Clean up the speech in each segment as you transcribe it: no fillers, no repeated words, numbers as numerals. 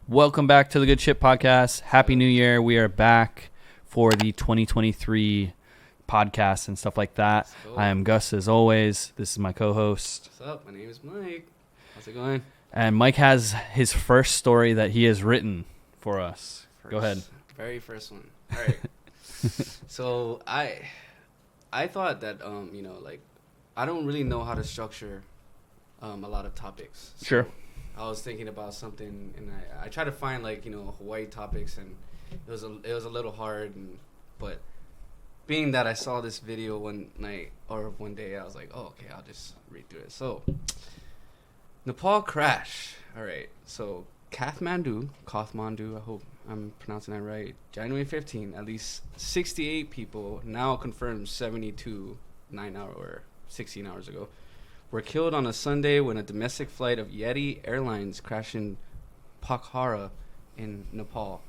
Welcome back to the Good Ship Podcast. Happy New Year. We are back for the 2023 podcast and stuff like that. I am Gus, as always. This is my co-host. What's up? My name is Mike. How's it going? And Mike has his first story that he has written for us. Go ahead. Very first one. All right. So I thought that I don't really know how to structure a lot of topics. So Sure. I was thinking about something, and I tried to find Hawaii topics, and it was a little hard, but being that I saw this video one day, I was like, oh, okay, I'll just read through it. So, Nepal crash. All right. So, Kathmandu, I hope I'm pronouncing that right. January 15, at least 68 people, now confirmed 72 16 hours ago, were killed on a Sunday when a domestic flight of Yeti Airlines crashed in Pokhara in Nepal.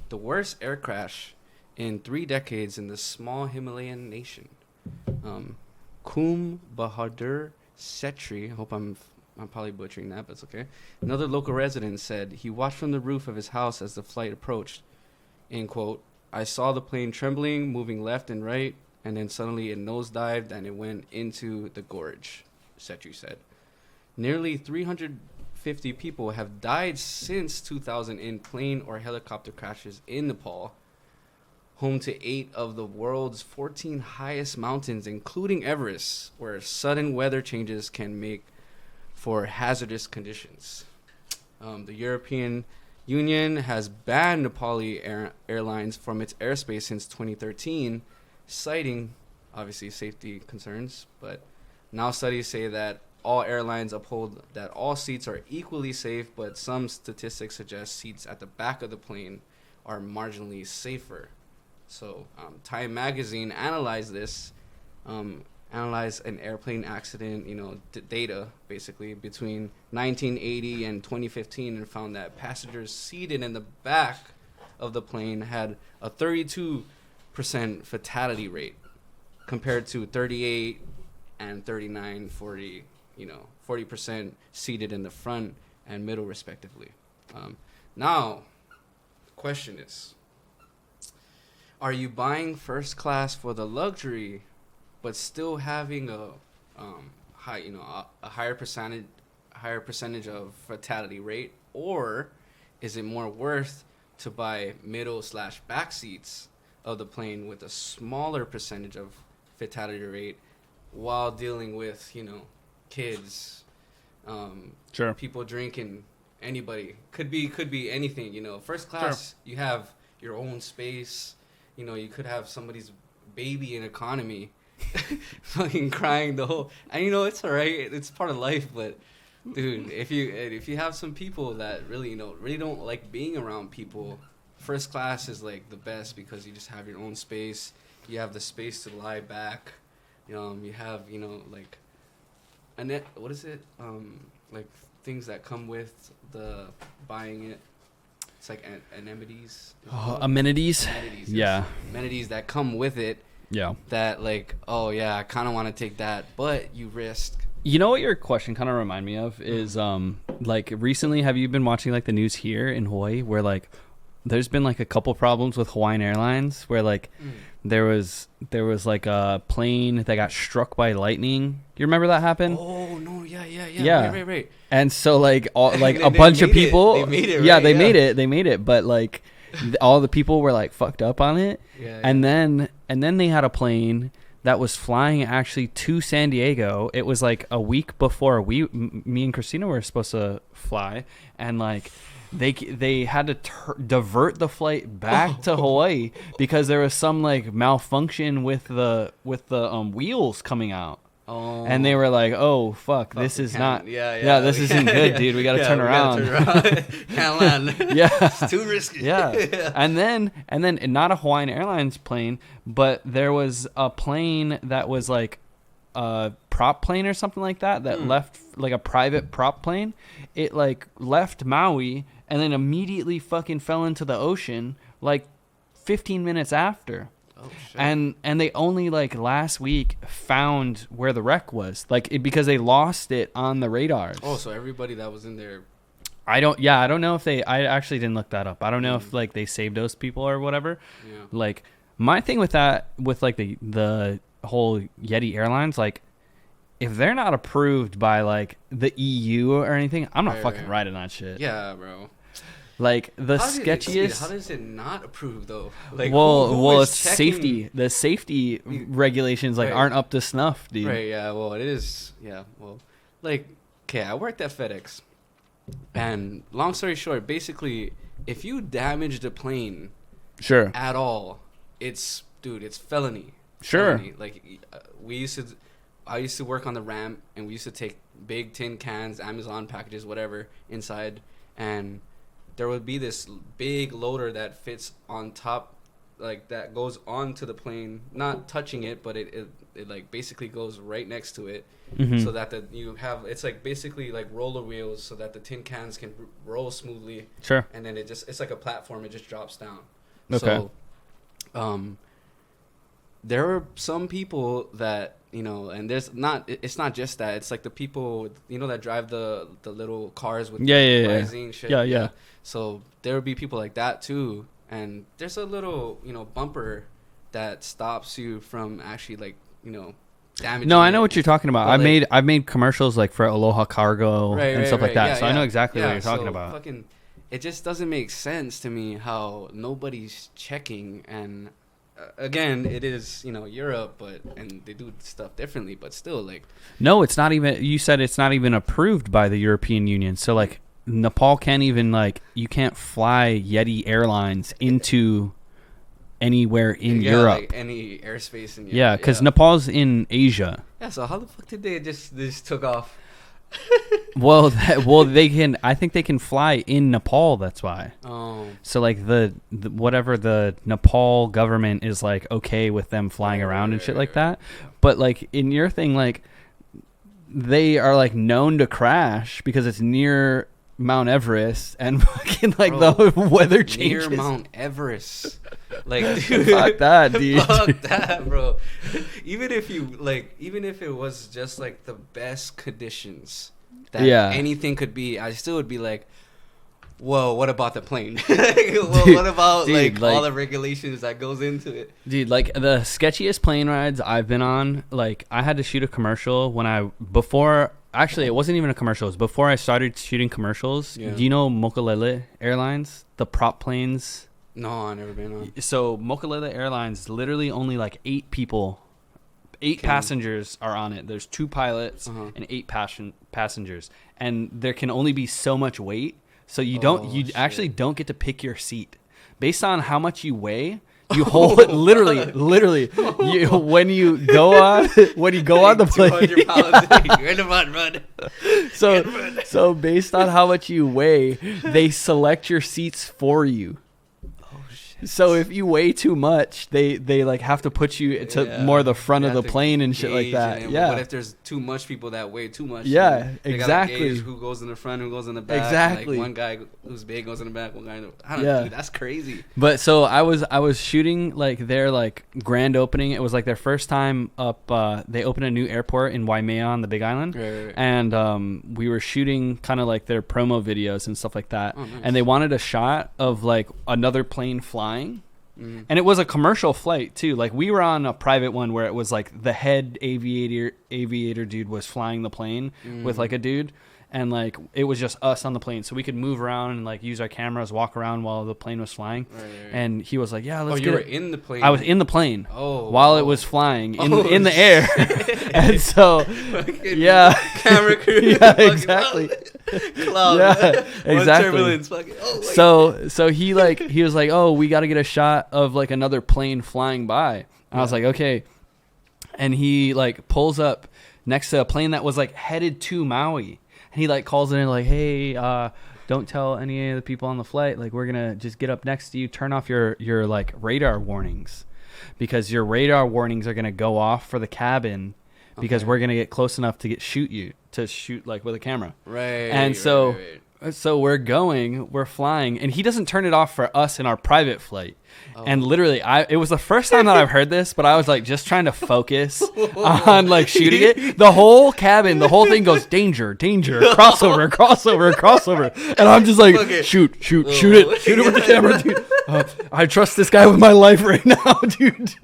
The worst air crash in 3 decades in the small Himalayan nation. Kum Bahadur Setri, I hope I'm probably butchering that, but it's okay. Another local resident said he watched from the roof of his house as the flight approached. In quote, I saw the plane trembling, moving left and right, and then suddenly it nosedived and it went into the gorge, Setri said. Nearly 350 people have died since 2000 in plane or helicopter crashes in Nepal, home to 8 of the world's 14 highest mountains, including Everest, where sudden weather changes can make for hazardous conditions. The European Union has banned Nepali airlines from its airspace since 2013, citing, obviously, safety concerns. But now studies say that all airlines uphold that all seats are equally safe, but some statistics suggest seats at the back of the plane are marginally safer. So Time Magazine analyzed this, analyzed an airplane accident, data basically between 1980 and 2015, and found that passengers seated in the back of the plane had a 32% fatality rate compared to 38 and 39, 40, 40% seated in the front and middle respectively. Now, the question is, are you buying first class for the luxury but still having a higher percentage of fatality rate, or is it more worth to buy middle/back seats of the plane with a smaller percentage of fatality rate while dealing with kids, Sure. people drinking, anybody, could be anything. First class, Sure. You have your own space. You could have somebody's baby in economy fucking crying the whole, and it's all right, it's part of life. But dude, if you have some people that really don't like being around people, first class is like the best, because you just have your own space. You have the space to lie back. You have like what is it, like things that come with the buying it. It's like amenities. Amenities. Amenities. Yeah. Amenities that come with it. Yeah. That oh yeah, I kind of want to take that, but you risk. You know what your question kind of remind me of is recently, have you been watching the news here in Hawaii where there's been a couple problems with Hawaiian Airlines where there was a plane that got struck by lightning. You remember that happened? Oh no, yeah. Right. And so a bunch of people, they made it. Yeah, right? they made it, but all the people were fucked up on it. Yeah. And then they had a plane that was flying actually to San Diego. It was a week before me and Christina were supposed to fly, and they had to divert the flight back to Hawaii because there was some malfunction with the wheels coming out. Oh. And they were oh fuck, this is not. Yeah. This isn't good, dude. We gotta turn around. Can't land. Yeah, it's too risky. Yeah. And then not a Hawaiian Airlines plane, but there was a plane that was a prop plane or something like that left, a private prop plane. It left Maui and then immediately fucking fell into the ocean 15 minutes after. Oh, shit. And they only last week found where the wreck was, because they lost it on the radars. Oh, so everybody that was in there I don't know if I actually didn't look that up. I don't know if like they saved those people or whatever. Yeah. Like my thing with that, with like the whole Yeti Airlines, like if they're not approved by like the EU or anything, I'm not fucking riding that shit. Yeah, bro. Like the How sketchiest. does it not approve though? Like, well, is it's checking? safety. The safety regulations like aren't up to snuff, dude. Right. Yeah. Well, it is. Yeah. Well, like, okay, I worked at FedEx, and long story short, basically, if you damage the plane, Sure. at all, it's felony. Sure. Felony. Like, I used to work on the ramp, and we used to take big tin cans, Amazon packages, whatever, inside, and there would be this big loader that fits on top, like that goes onto the plane, not touching it, but it like basically goes right next to it, so that it's like basically like roller wheels, so that the tin cans can roll smoothly. Sure. And then it's like a platform, it just drops down. Okay. So, there are some people that, and it's not just that. It's like the people, that drive the little cars with rising shit. Yeah. So there would be people like that too. And there's a little, bumper that stops you from actually like, damaging. No, I know what you're talking about. But I've made commercials like for Aloha Cargo and stuff like that. Yeah, so I know exactly what you're talking about. It just doesn't make sense to me how nobody's checking. And again, it is, Europe, and they do stuff differently, but still, like. No, it's not even. You said it's not even approved by the European Union. So like Nepal can't even like, you can't fly Yeti Airlines into anywhere in Europe. Like any airspace in Europe. Yeah, because Nepal's in Asia. Yeah, so how the fuck did they just took off? Well, they can. I think they can fly in Nepal. That's why. Oh. So like the whatever the Nepal government is like okay with them flying around and shit like that. But like in your thing, like they are like known to crash because it's near Mount Everest and fucking like the weather changes. Near Mount Everest. Like, dude, fuck that, dude. Fuck that, bro. Even if it was just like the best conditions that anything could be, I still would be like, whoa, what about the plane? What about like all the regulations that goes into it? Dude, like the sketchiest plane rides I've been on, like I had to shoot a commercial actually, it wasn't even a commercial. It was before I started shooting commercials. Yeah. Do you know Mokulele Airlines? The prop planes? No, I've never been on. So Mokulele Airlines, literally only like 8 passengers are on it. There's 2 pilots and 8 passengers. And there can only be so much weight. So you actually don't get to pick your seat. Based on how much you weigh, you hold it literally. When you go on the plane, 200 pounds, you're in the mud, run. So based on how much you weigh, they select your seats for you. So if you weigh too much, they like have to put you to more the front of the plane and shit like that. Yeah. What if there's too much people that weigh too much? Yeah, exactly. Who goes in the front? Who goes in the back? Exactly. Like one guy who's big goes in the back. One guy. I don't know. Dude, that's crazy. But so I was shooting like their like grand opening. It was like their first time up. They opened a new airport in Waimea on the Big Island, right. And we were shooting kind of like their promo videos and stuff like that. Oh, nice. And they wanted a shot of like another plane flying. And it was a commercial flight too. Like we were on a private one where it was like the head aviator dude was flying the plane with like a dude, and like it was just us on the plane, so we could move around and like use our cameras, walk around while the plane was flying. Right. And he was like, "Yeah, let's get it." You were in the plane. I was in the plane while it was flying in the air, and so camera crew. Yeah, exactly. Cloud. Yeah, exactly. So he was like, "Oh, we got to get a shot of like another plane flying by." And I was like, "Okay." And he like pulls up next to a plane that was like headed to Maui. And he like calls it in like, "Hey, don't tell any of the people on the flight. Like we're gonna just get up next to you. Turn off your like radar warnings, because your radar warnings are gonna go off for the cabin, because we're gonna get close enough to shoot like with a camera." Right. And so So we're flying, and he doesn't turn it off for us in our private flight. Oh. And literally, it was the first time that I've heard this, but I was like just trying to focus on like shooting it. The whole cabin, the whole thing goes danger, danger, crossover, crossover, crossover, and I'm just like shoot it with the camera, dude. I trust this guy with my life right now, dude.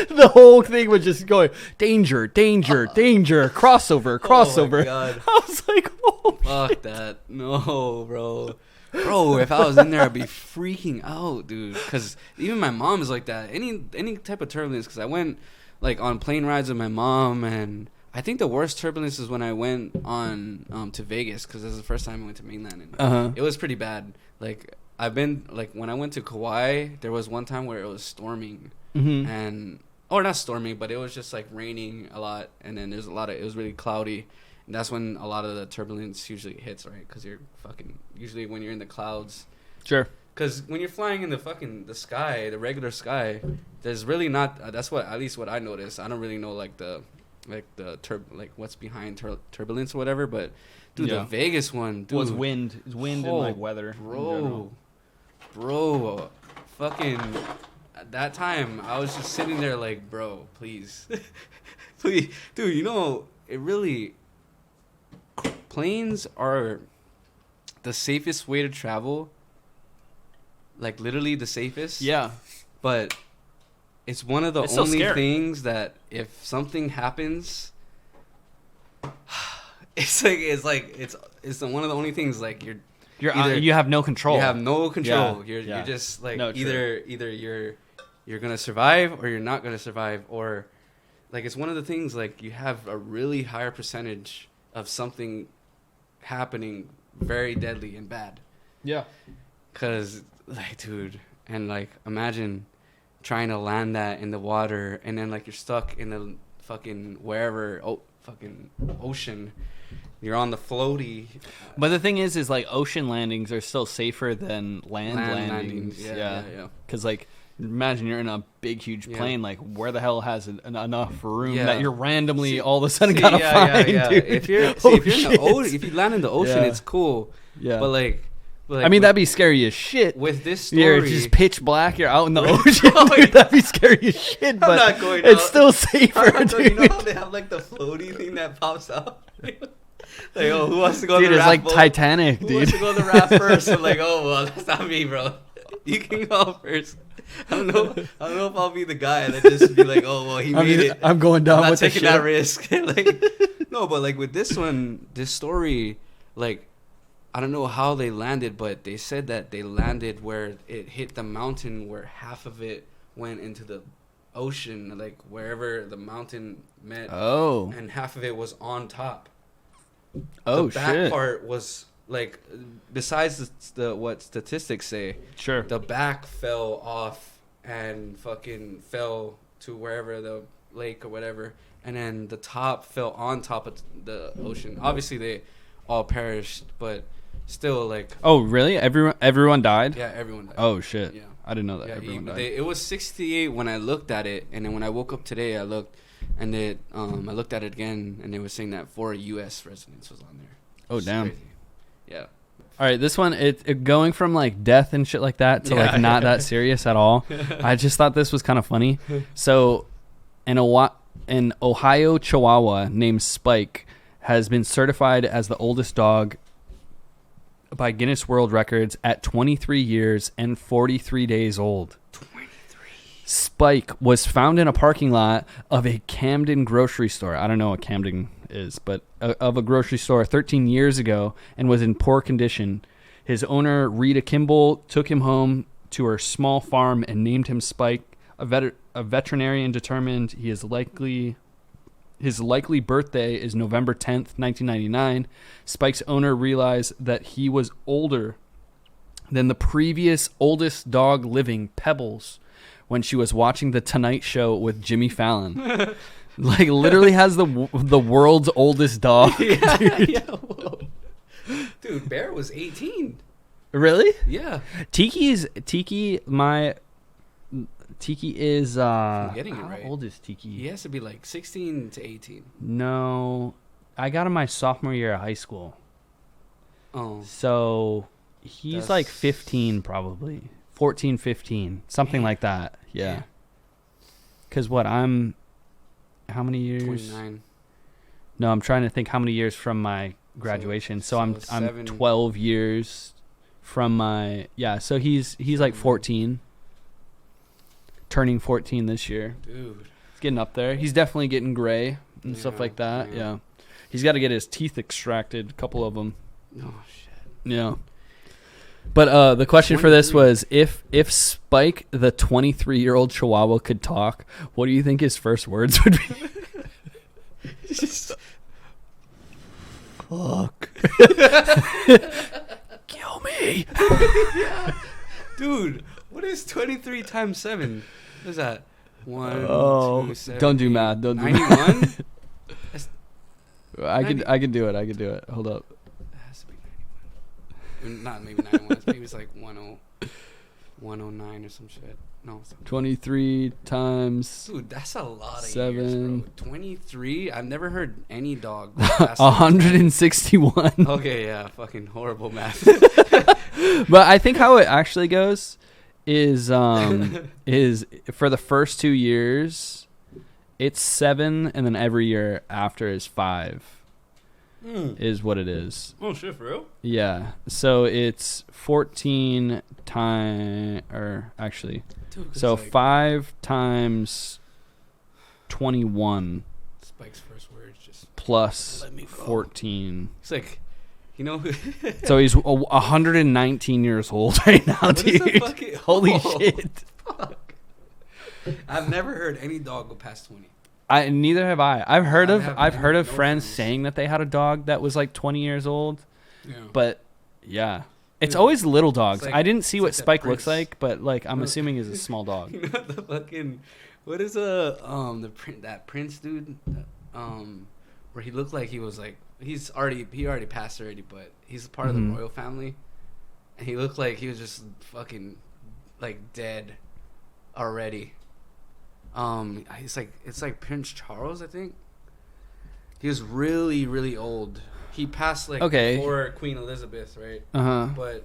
The whole thing was just going danger, danger, danger, crossover, crossover. God. I was like, oh, Fuck shit. that. No, bro. Bro, if I was in there, I'd be freaking out, dude. Because even my mom is like that. Any type of turbulence. Because I went like on plane rides with my mom, and I think the worst turbulence is when I went on to Vegas, because this is the first time I went to mainland, and it was pretty bad. Like I've been like when I went to Kauai, there was one time where it was storming. And or not storming, but it was just like raining a lot, and then it was really cloudy, and that's when a lot of the turbulence usually hits, right? Because you're fucking usually when you're in the clouds. Sure. Because when you're flying in the sky, the regular sky, there's really not. That's what at least what I noticed. I don't really know like what's behind turbulence or whatever, but dude, the Vegas one, dude, was wind. It's wind and like weather. Bro, fucking. At that time, I was just sitting there like, bro, please. Please. Dude, you know, it really... Planes are the safest way to travel. Like, literally the safest. Yeah. But it's one of the only things that if something happens... It's one of the only things, like, you have no control. You have no control. Yeah. You're just like either you're gonna survive or you're not gonna survive, or like it's one of the things like you have a really higher percentage of something happening very deadly and bad. Yeah. Cause like dude, and like imagine trying to land that in the water and then like you're stuck in the fucking fucking ocean. You're on the floaty. But the thing is like ocean landings are still safer than land landings. Yeah. Because like, imagine you're in a big, huge plane. Like, where the hell has enough room that you're randomly all of a sudden gotta find? Dude. If you land in the ocean, it's cool. Yeah. But like I mean, that'd be scary as shit. With this story, you're just pitch black. You're out in the ocean. Dude, that'd be scary as shit. But I'm not going it's out. Still safer, dude. You know how they have like the floaty thing that pops out? Like, oh, who wants to go on the raft? Dude, it's like boat? Titanic, dude. Who wants to go on the raft first? I'm like, oh, well, that's not me, bro. You can go first. I don't know if I'll be the guy that just be like, oh, well, he made it. I'm going down with the ship. I'm not taking that risk. Like, no, but like with this one, this story, like, I don't know how they landed, but they said that they landed where it hit the mountain, where half of it went into the ocean, like wherever the mountain met. Oh. And half of it was on top. Oh, the back part was like, besides the what statistics say, sure, the back fell off and fucking fell to wherever the lake or whatever, and then the top fell on top of the ocean. Obviously, they all perished, but still, like. Oh, really? Everyone died? Yeah, everyone died. Oh shit! Yeah, I didn't know that. Everyone died. It was 68 when I looked at it, and then when I woke up today, I looked. And I looked at it again, and they were saying that 4 U.S. residents was on there. Oh, damn. Crazy. Yeah. All right, this one, it going from, like, death and shit like that to, like, not that serious at all. I just thought this was kind of funny. So, an Ohio Chihuahua named Spike has been certified as the oldest dog by Guinness World Records at 23 years and 43 days old. Spike was found in a parking lot of a Camden grocery store. I don't know what Camden is, but of a grocery store 13 years ago and was in poor condition. His owner, Rita Kimball, took him home to her small farm and named him Spike. A veterinarian determined his likely birthday is November 10th, 1999. Spike's owner realized that he was older than the previous oldest dog living, Pebbles, when she was watching The Tonight Show with Jimmy Fallon. Like, literally has the world's oldest dog. Dude, Bear was 18. Really? Yeah. Tiki is I'm getting it right. How old is Tiki? He has to be like 16 to 18. No, I got him my sophomore year of high school. Oh, So he's like That's- 15 probably. 14, 15. Something like that. Yeah. Because I'm... How many years? 29. No, I'm trying to think how many years from my graduation. So, I'm 12 years from my... Yeah, so he's like 14. Turning 14 this year. Dude. He's getting up there. He's definitely getting gray and stuff like that. Yeah. He's got to get his teeth extracted, a couple of them. Oh, shit. Yeah. But the question for this 23. was, if Spike, the 23-year-old Chihuahua, could talk, what do you think his first words would be? Fuck. Kill me. Yeah. Dude, what is 23 times 7? What is that? 1, 2, 7, don't do 8, math. Don't do 91? math. That's, I can do it. Hold up. that has to be 91. Not maybe 91. Maybe it's like 109 or some shit. No. It's not. 23 times Dude, that's a lot of 7. years, bro. 23? I've never heard any dog go past 161. Okay, yeah. Fucking horrible math. But I think how it actually goes is for the first 2 years it's 7, and then every year after is 5 is what it is. Oh shit, for real? Yeah, so it's 14 times, or actually, Dude, so like 5 times 21 Spike's first words just plus let me go. 14. It's like, you know, So he's 119 years old right now, what is the dude. fucking- Holy Oh, shit. fuck. I've never heard any dog go past 20. Neither have I. I've heard I of have friends no friends. saying that they had a dog that was like 20 years old, Yeah. but yeah, it's Yeah. always little dogs. like- I didn't see it's what like that Spike looks Prince. like, but like I'm No. assuming is a small dog. You know the fucking, what is that Prince dude, where he looked like he was like, he already passed already, but he's part of the Mhm. royal family, and he looked like he was just fucking like dead already. It's like Prince Charles, I think. He was really, really old. He passed like Okay. before Queen Elizabeth, right? Uh-huh. But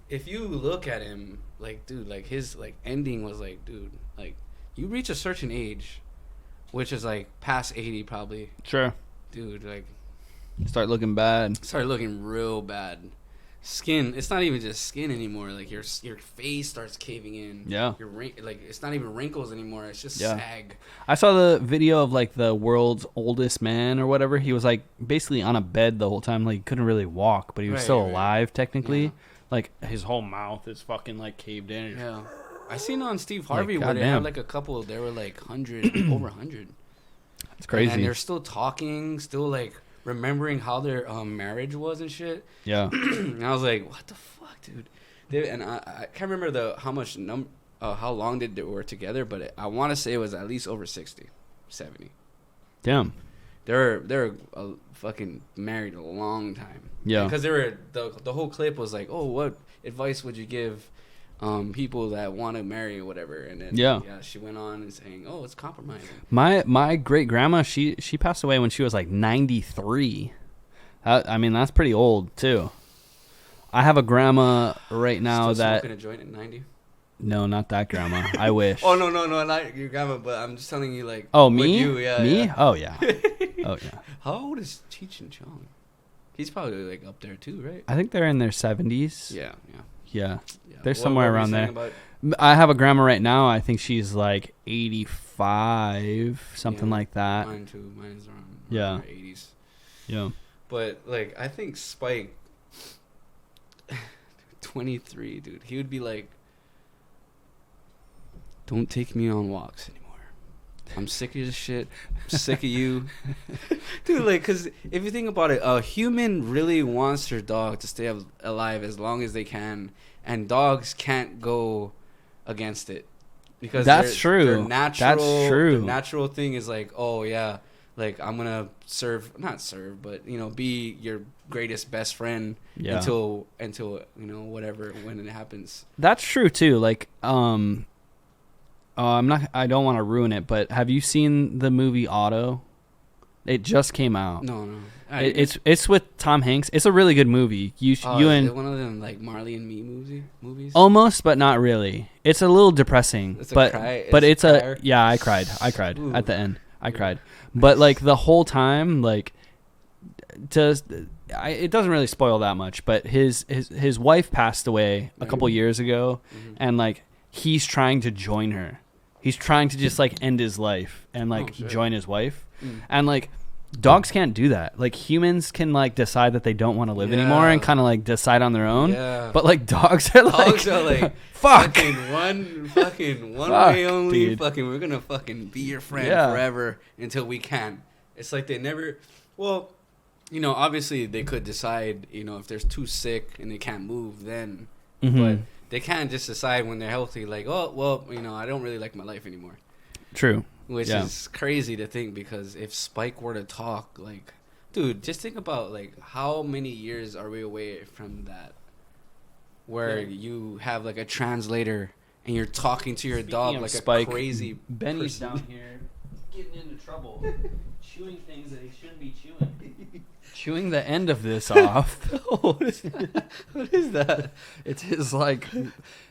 if you look at him, like, dude, like his like ending was like, dude, like you reach a certain age, which is like past 80 probably, Sure. dude, like Start looking bad. started looking real bad. Skin, it's not even just skin anymore. Like your face starts caving in. Yeah. Like it's not even wrinkles anymore. It's just Yeah. sag. I saw the video of like the world's oldest man or whatever. He was like basically on a bed the whole time. Like he couldn't really walk, but he was Right, still right. alive technically. Yeah. Like his whole mouth is fucking like caved in. Yeah. I seen on Steve Harvey Like, where they goddamn. had like a couple. They were like 100, over 100. It's crazy. And they're still talking, still like remembering how their marriage was and shit. Yeah. And I was like, what the fuck, dude? I can't remember how long they were together, but I want to say it was at least over 60, 70. Damn. They're fucking married a long time. Yeah. Because they were the whole clip was like, oh, what advice would you give people that want to marry or whatever? And then Yeah. she went on and saying, oh, it's compromising. My great grandma, she passed away when she was like 93. I mean, that's pretty old too. I have a grandma right now Still that smoking a joint at 90. no, not that grandma. I wish. Oh no, not your grandma, but I'm just telling you, like. Oh, with me? You, yeah, me? yeah. Oh yeah. Oh yeah. How old is Cheech and Chong? He's probably like up there too, right? I think they're in their 70s. Yeah. Yeah. Yeah. They're What somewhere were you around saying there. about- I have a grandma right now. I think she's like 85, something Yeah, like that. Mine too. Mine is around Yeah. 80s. Yeah. But like, I think Spike, 23, dude. He would be like, "Don't take me on walks anymore. I'm sick of this shit. I'm sick of you, dude." Like, cause if you think about it, a human really wants their dog to stay alive as long as they can, and dogs can't go against it because That's true. Their natural, That's true. Their natural thing is like, oh yeah, like I'm gonna not serve, but be your greatest best friend Yeah. until whatever when it happens. That's true too. Like, I don't want to ruin it, but have you seen the movie Otto? It just came out. No. It's with Tom Hanks. It's a really good movie. You and one of them like Marley and Me movies. Almost, but not really. It's a little depressing. It's but a cry. but it's a yeah. I cried Ooh. at the end. I cried, but like the whole time, like it doesn't really spoil that much. But his wife passed away a couple years ago, and like he's trying to join her. He's trying to just like end his life and like join his wife, and like. Dogs can't do that. Like humans can like decide that they don't want to live anymore and kind of like decide on their own. Yeah. But like dogs are like fuck. Fucking one way only. Dude. Fucking we're gonna fucking be your friend forever until we can. It's like they never. Well, you know, obviously they could decide. You know, if they're too sick and they can't move, then. But they can't just decide when they're healthy. Like, oh well, you know, I don't really like my life anymore. True. Which is crazy to think, because if Spike were to talk, like, dude, just think about, like, how many years are we away from that? Where you have, like, a translator and you're talking to your dog like Spike, a crazy Benny's down here getting into trouble, chewing things that he shouldn't be chewing. Chewing the end of this off. What is that? It's his, like,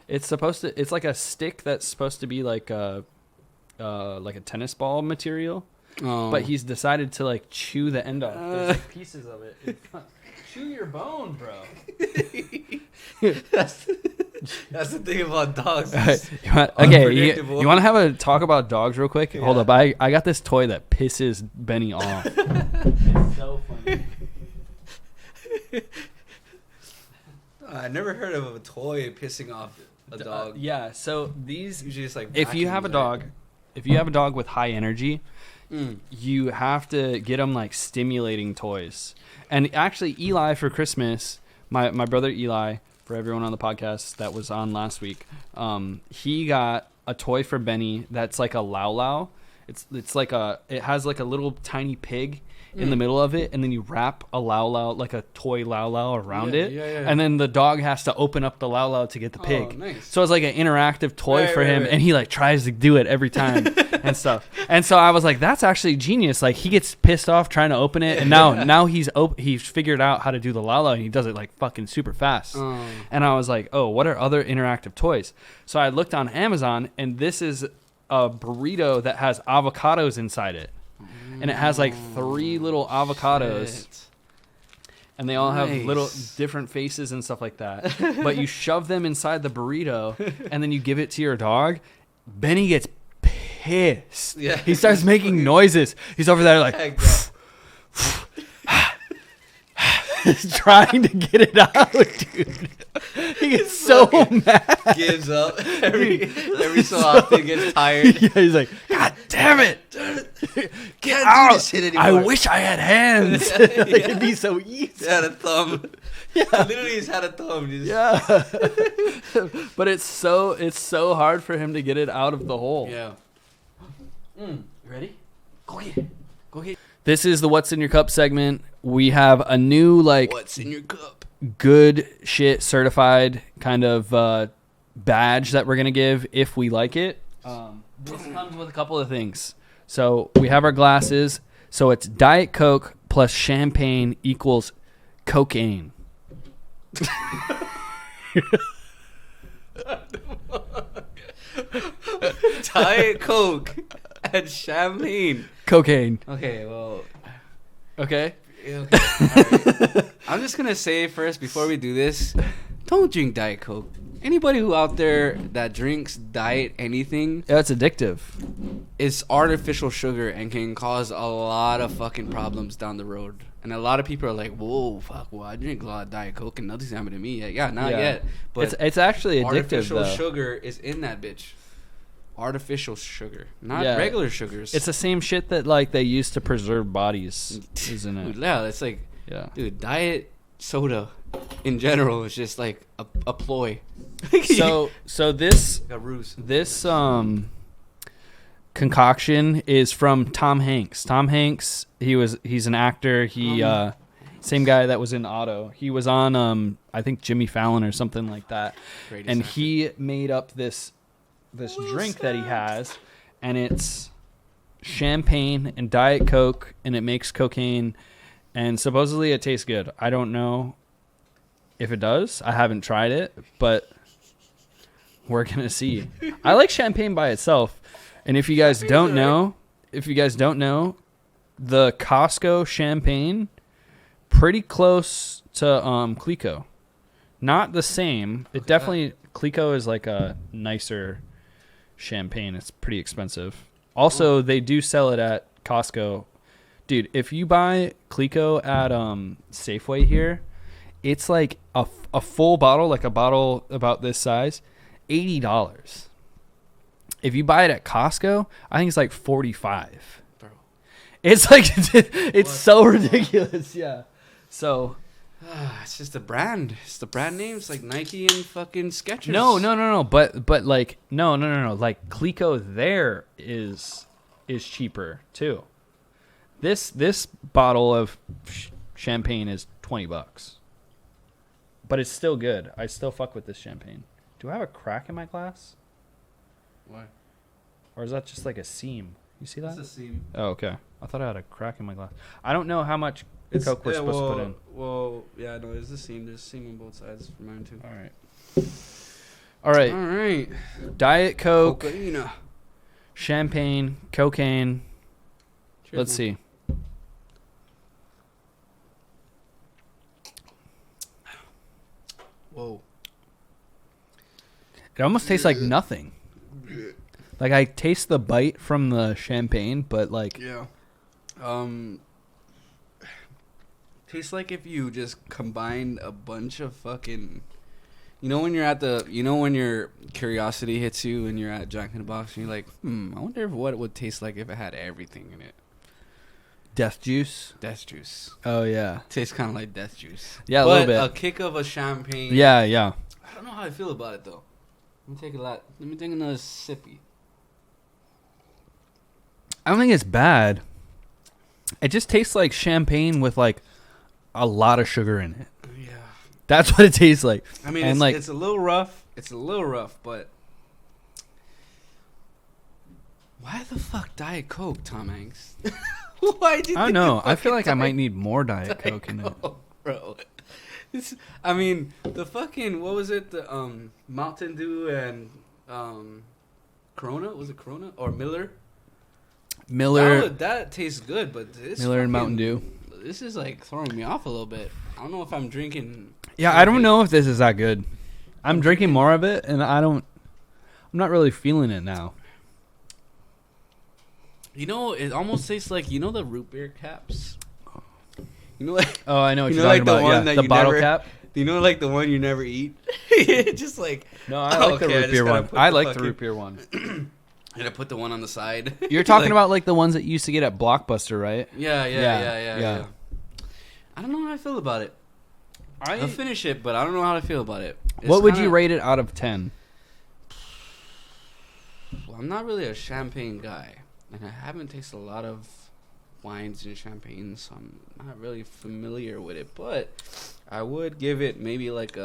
it's like a stick that's supposed to be, like a tennis ball material, but he's decided to like chew the end off. There's like pieces of it. Chew your bone, bro. That's the thing about dogs. You want to have a talk about dogs real quick? Yeah. Hold up, I got this toy that pisses Benny off. It's so funny. I never heard of a toy pissing off a dog. Yeah, so these usually just like if you have a dog. If you have a dog with high energy, you have to get them like stimulating toys. And actually, Eli for Christmas, my brother Eli, for everyone on the podcast that was on last week, he got a toy for Benny that's like a Lau Lau. It's like it has like a little tiny pig in the middle of it, and then you wrap a Lau Lau, like a toy Lau Lau around it, and then the dog has to open up the Lau Lau to get the pig. Nice. So it's like an interactive toy for him, and he like tries to do it every time and stuff. And so I was like, that's actually genius. Like he gets pissed off trying to open it, and now he's figured out how to do the Lau Lau, and he does it like fucking super fast. And I was like, oh, what are other interactive toys? So I looked on Amazon, and this is a burrito that has avocados inside it. And it has like 3 little avocados. Shit. And they all have little different faces and stuff like that. But you shove them inside the burrito and then you give it to your dog. Benny gets pissed. Yeah. He starts making noises. He's over there like trying to get it out, dude. He gets so mad. Gives up. Every so often gets tired. Yeah, he's like, God damn it. Get out. This shit anymore. I wish I had hands. Like, it'd be so easy. He had a thumb. Yeah. Literally he's had a thumb. Yeah. But it's so hard for him to get it out of the hole. Yeah. You ready? Go ahead. This is the What's in Your Cup segment. We have a new, like, What's in Your Cup? Good shit certified kind of badge that we're going to give if we like it. This comes with a couple of things. So we have our glasses. So it's Diet Coke plus champagne equals cocaine. Diet Coke and champagne. Cocaine. Okay, well. Okay. All right. I'm just going to say first, before we do this, don't drink Diet Coke. Anybody who out there that drinks diet anything, it's addictive. It's artificial sugar and can cause a lot of fucking problems down the road. And a lot of people are like, whoa, fuck, well, I drink a lot of Diet Coke and nothing's happened to me yet. Yeah, not yet. But it's actually addictive, artificial though. Sugar is in that bitch. Artificial sugar, not regular sugars. It's the same shit that like they use to preserve bodies, isn't it? Yeah, it's like, dude, diet soda in general is just like a ploy. So this a ruse. This concoction is from Tom Hanks. Tom Hanks, he's an actor. He same guy that was in Otto. He was on I think Jimmy Fallon or something like that. And he made up this drink that he has, and it's champagne and Diet Coke, and it makes cocaine, and supposedly it tastes good. I don't know if it does. I haven't tried it, but we're gonna see. I like champagne by itself, and if you guys don't know, the Costco champagne pretty close to Clico. Not the same. It definitely Clico is like a nicer champagne. It's pretty expensive. Also, they do sell it at Costco. Dude, if you buy Clico at Safeway here, it's like a full bottle, like a bottle about this size, $80. If you buy it at Costco, I think it's like $45. Bro. It's like it's so ridiculous. Yeah. So it's just the brand. It's the brand names like Nike and fucking Skechers. No. But like no. Like Clico there is cheaper too. This bottle of champagne is $20. But it's still good. I still fuck with this champagne. Do I have a crack in my glass? Why? Or is that just like a seam? You see that? It's a seam. Oh, okay. I thought I had a crack in my glass. I don't know how much Coke we're supposed to put in. Well, yeah, no, it's a seam. There's a seam on both sides for mine too. All right. All right. Diet Coke, Cocaine. champagne, cocaine. Cheers, Let's man. see. Whoa. It almost tastes like nothing. Like I taste the bite from the champagne, but like Yeah. Tastes like if you just combined a bunch of fucking. You know when you're at the. You know when your curiosity hits you and you're at Jack in the Box and you're like, I wonder what it would taste like if it had everything in it. death juice. Death juice. Oh yeah. Tastes kind of like death juice. Yeah, a but little bit. A kick of a champagne. Yeah, yeah. I don't know how I feel about it though. Let me take another sippy. I don't think it's bad. It just tastes like champagne with like a lot of sugar in it. Yeah. That's what it tastes like. I mean, and it's a little rough. It's a little rough, but why the fuck Diet Coke, Tom Hanks? Why did I don't know. I feel like I might need more Diet Coke in it. Bro. I mean, the fucking what was it? The Mountain Dew and Corona, was it Corona or Miller? Miller That tastes good, but this Miller and Mountain Dew. This is like throwing me off a little bit. I don't know if I'm drinking. Yeah, I don't know if this is that good. I'm drinking more of it, and I'm not really feeling it now. You know, it almost tastes like the root beer caps. You know, like Oh, I know what you you're know, talking like the about. one Yeah, that the you bottle never- cap. you know, like the one you never eat. Just like No, I like the okay, I root just beer gotta one. put I the like the fucking- root beer one. and I put the one on the side. You're talking Like- about like the ones that you used to get at Blockbuster, right? Yeah. I don't know how I feel about it. I'll finish it, but I don't know how I feel about it. It's What would you kinda- rate it out of 10? Well, I'm not really a champagne guy, and I haven't tasted a lot of wines and champagne, so I'm not really familiar with it. But I would give it maybe like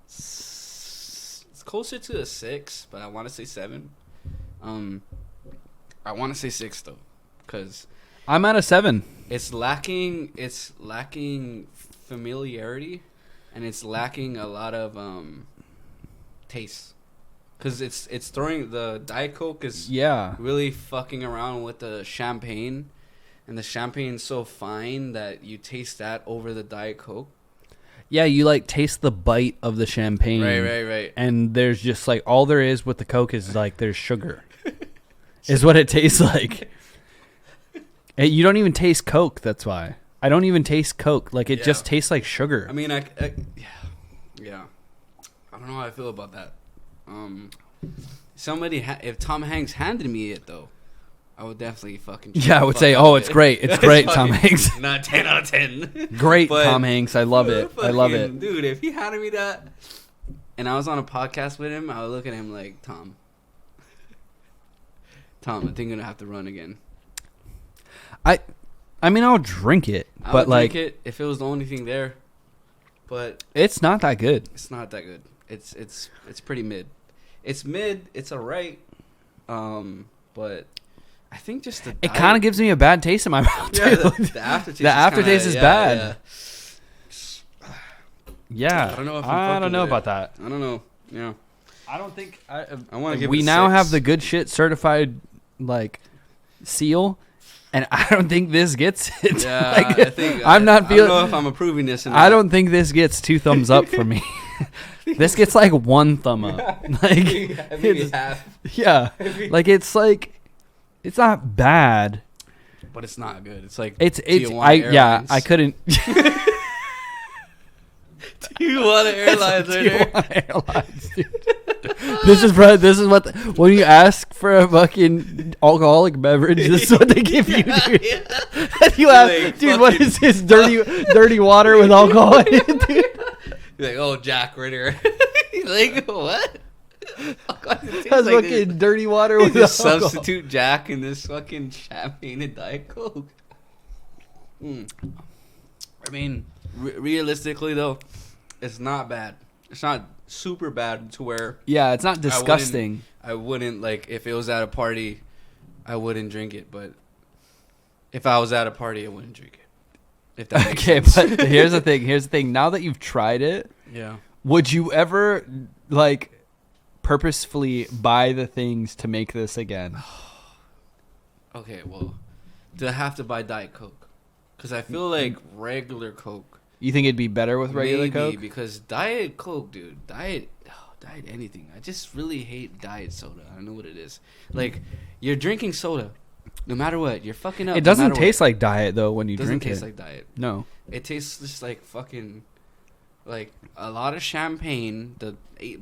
it's closer to a 6, but I want to say 7. I want to say 6 though, because I'm at a 7. it's lacking familiarity, and it's lacking a lot of taste. Because it's throwing the Diet Coke is Yeah. really fucking around with the champagne, and the champagne's so fine that you taste that over the Diet Coke. Yeah, you like taste the bite of the champagne. Right. And there's just like all there is with the Coke is like there's sugar. Is what it tastes like. You don't even taste Coke, that's why. I don't even taste Coke. Like it just tastes like sugar. I mean, yeah. I don't know how I feel about that. If Tom Hanks handed me it though, I would definitely fucking. Yeah, I would say, "Oh, it's great. It's great, Tom Hanks." Not 10 out of 10. Great, But Tom Hanks. I love it. I love fucking- it. dude. If he handed me that, and I was on a podcast with him, I would look at him like, Tom, I think I'm gonna have to run again. I mean, I'll drink it, I but would like drink it if it was the only thing there, but it's not that good. it's not that good. It's pretty mid. It's mid. It's alright. But I think just it kind of gives me a bad taste in my mouth. Yeah, Too. the aftertaste. The aftertaste is bad. Yeah. I don't know. If I don't know about that. I don't know. Yeah. I don't think I want to give. We it now 6. have the good shit certified like seal, and I don't think this gets it. Yeah, Like, I think I'm not feeling. I don't know if I'm approving this. I don't think this gets 2 thumbs up for me. This gets like 1 thumb up. Like, I think it's, half. yeah, like it's not bad. But it's not good. It's like Tijuana Airlines. I couldn't. Tijuana Airlines right there. Tijuana Airlines, dude. This is what when you ask for a fucking alcoholic beverage, this is what they give you, dude. And you ask, Like, dude, what is this dirty water with alcohol in it, dude? You're like, oh, Jack right here. He's like, what? That's fucking dirty water with Just alcohol. substitute Jack in this fucking champagne and Diet Coke. I mean, realistically though, it's not bad. It's not super bad to where. Yeah, it's not disgusting. I wouldn't like if it was at a party, I wouldn't drink it. But if I was at a party, I wouldn't drink it. If that makes sense. But here's the thing. Now that you've tried it, Yeah. would you ever like purposefully buy the things to make this again? Okay, well, do I have to buy Diet Coke? Because I feel like regular Coke. You think it'd be better with regular Maybe, Coke? because Diet Coke, dude, Diet anything. I just really hate Diet soda. I don't know what it is. Like, you're drinking soda, no matter what. You're fucking up. It doesn't taste like Diet though when you drink it. It doesn't taste like Diet. No. It tastes just like fucking, like a lot of champagne.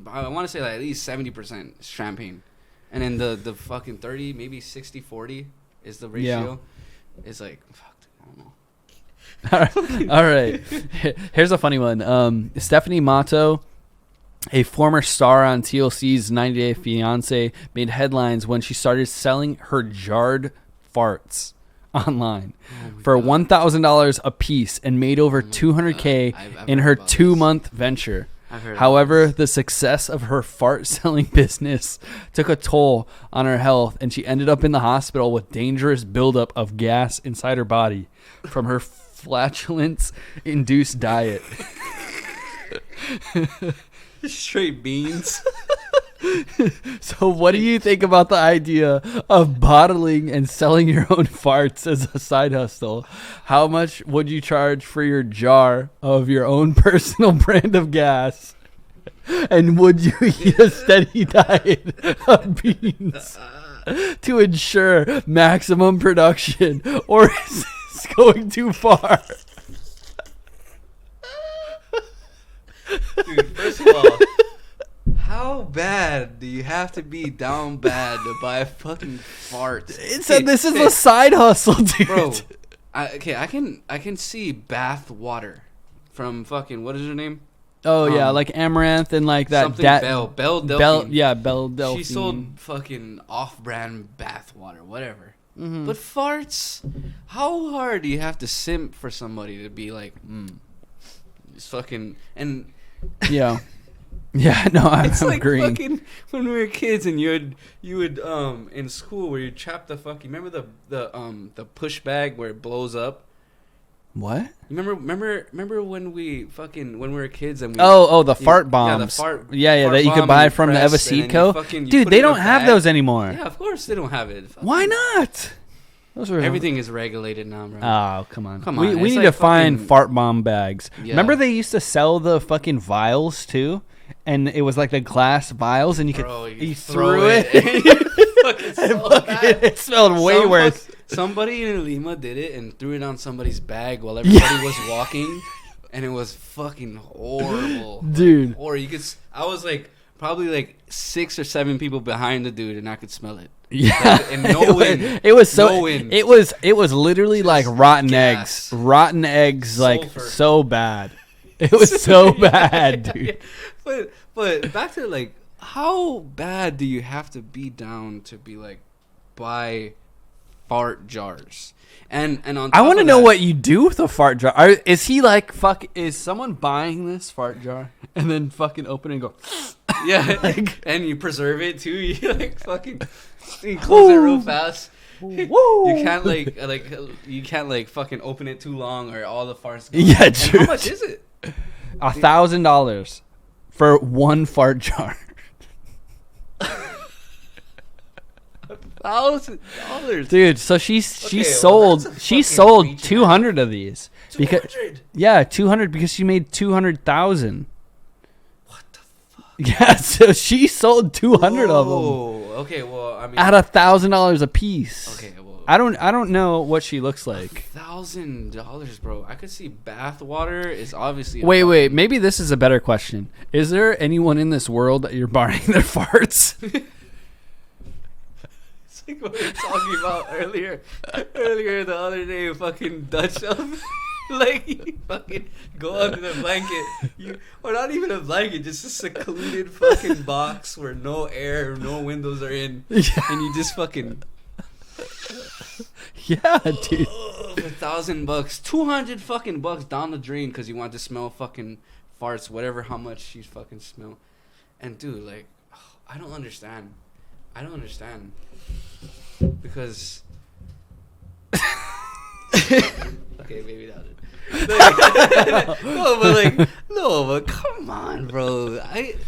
I want to say like at least 70% champagne, and then the fucking 30, maybe 60-40 is the ratio. Yeah. It's like, fuck, I don't know. All right. Here's a funny one. Stephanie Matto, a former star on TLC's 90 Day Fiancé, made headlines when she started selling her jarred farts online for $1,000 a piece and made over $200K in her 2-month venture. However, the success of her fart selling business took a toll on her health, and she ended up in the hospital with dangerous buildup of gas inside her body from her flatulence-induced diet. Straight beans. So what do you think about the idea of bottling and selling your own farts as a side hustle? How much would you charge for your jar of your own personal brand of gas? And would you eat a steady diet of beans to ensure maximum production? Or is this going too far? Dude, first of all, how bad do you have to be down bad to buy fucking farts? It said this is a side hustle, dude. Bro, I can see bath water from fucking, what is her name? Oh yeah, like Amaranth and like that. Something Belle Delphine. Belle Delphine. She sold fucking off-brand bath water, whatever. Mm-hmm. But farts, how hard do you have to simp for somebody to be like, it's fucking, and yeah. Yeah, no, I'm it's like agreeing. fucking when we were kids and you would in school where you trap the fucking, remember the push bag where it blows up? What? You remember when we were kids and we the fart bombs. Yeah, the fart that you could buy from the Evasico. Dude, they don't have those anymore. Yeah, of course they don't have it. Why not? Those are Everything is regulated now, bro. Oh, come on. We need like to find fucking fart bomb bags. Yeah. Remember they used to sell the fucking vials too? And it was like the glass vials and you could you threw it. It smelled way worse. Somebody in Lima did it and threw it on somebody's bag while everybody was walking, and it was fucking horrible, dude. Or I was like probably like 6 or 7 people behind the dude, and I could smell it. Yeah, and no wind. It was so. No wind. It was literally like rotten gas. eggs, like Sulfur. so bad. It was so bad, dude. But back to like, how bad do you have to be down to be like buy fart jars? And on top I want to of know that, what you do with a fart jar. Is he like is someone buying this fart jar and then fucking open it and go? Yeah, and you preserve it too. You like fucking you close it real fast. Woo! You can't you can't like fucking open it too long or all the farts go. Yeah, And true. how much is it? $1,000 for one fart jar. $1,000, Dude. So she Okay, well, sold that's a she fucking sold reach, 200 of these because 200. 200 because she made 200,000. What the fuck? Yeah, so she sold 200 of them Oh, okay. Well, I mean, at $1,000 a piece. okay. Well, I don't know what she looks like. $1,000, bro. I could see bath water is obviously. Wait. Maybe this is a better question. Is there anyone in this world that you're buying their farts? It's like what we were talking about earlier. Earlier the other day, fucking Dutch up. Like you fucking go under the blanket, or not even a blanket, just a secluded fucking box where no air, no windows are in, Yeah. and you just fucking. Yeah, dude. For $1,000, 200 fucking bucks down the drain because you want to smell fucking farts, whatever, how much she's fucking smell. And dude, like, I don't understand. Because. Okay, maybe that. No, but come on, bro.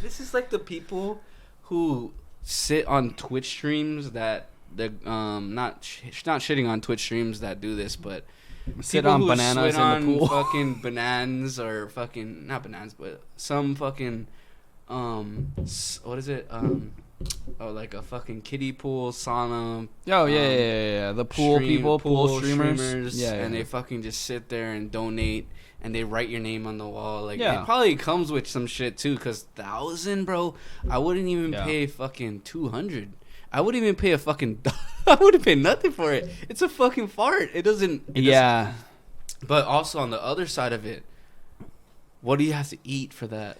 This is like the people who sit on Twitch streams that not shitting on Twitch streams that do this, but Sit people on who bananas sit in on the pool. fucking bananas or fucking not bananas, but some fucking what is it like a fucking kiddie pool sauna. Oh yeah. The pool people, pool streamers. Yeah, and they fucking just sit there and donate, and they write your name on the wall. Like Yeah. it probably comes with some shit too, cause 1,000, bro. I wouldn't even Yeah. pay fucking 200. I wouldn't even pay a fucking. I wouldn't pay nothing for it. It's a fucking fart. It doesn't. Yeah. But also on the other side of it, what do you have to eat for that,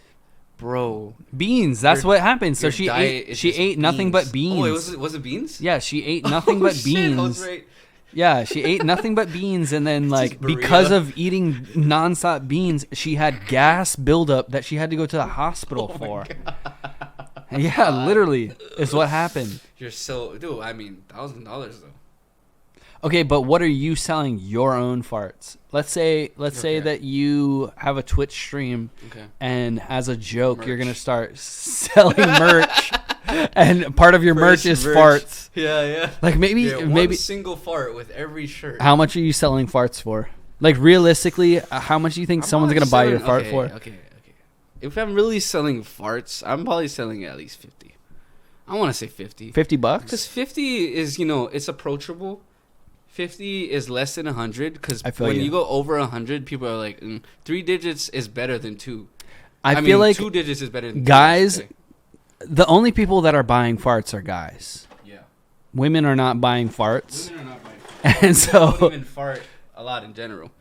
bro? Beans. That's Your- what happened. So your she diet ate. is She just ate nothing but beans. Oh, was it beans? Yeah, she ate nothing but Shit, beans. I was right. Yeah, she ate nothing but beans, and then like Just burrito. because of eating nonstop beans, she had gas buildup that she had to go to the hospital Oh for. Yeah, literally is what happened. You're so, dude. I mean, $1,000 though. Okay, but what are you selling your own farts? Let's say Okay. that you have a Twitch stream, Okay. and as a joke, you're Merch. gonna start selling merch, and part of your merch is farts. Yeah. Like maybe one single fart with every shirt. how much are you selling farts for? Like realistically, how much do you think someone's gonna buy your fart for? Okay. If I'm really selling farts, I'm probably selling at least 50. I want to say 50. $50? Because 50 is, it's approachable. 50 is less than 100 because I feel when you. you go over 100, people are like, 3 digits is better than 2. I mean, feel like 2 digits is better than 3. guys, Okay. the only people that are buying farts are guys. Yeah. Women are not buying farts. Women are not buying farts. And so, don't even fart a lot in general.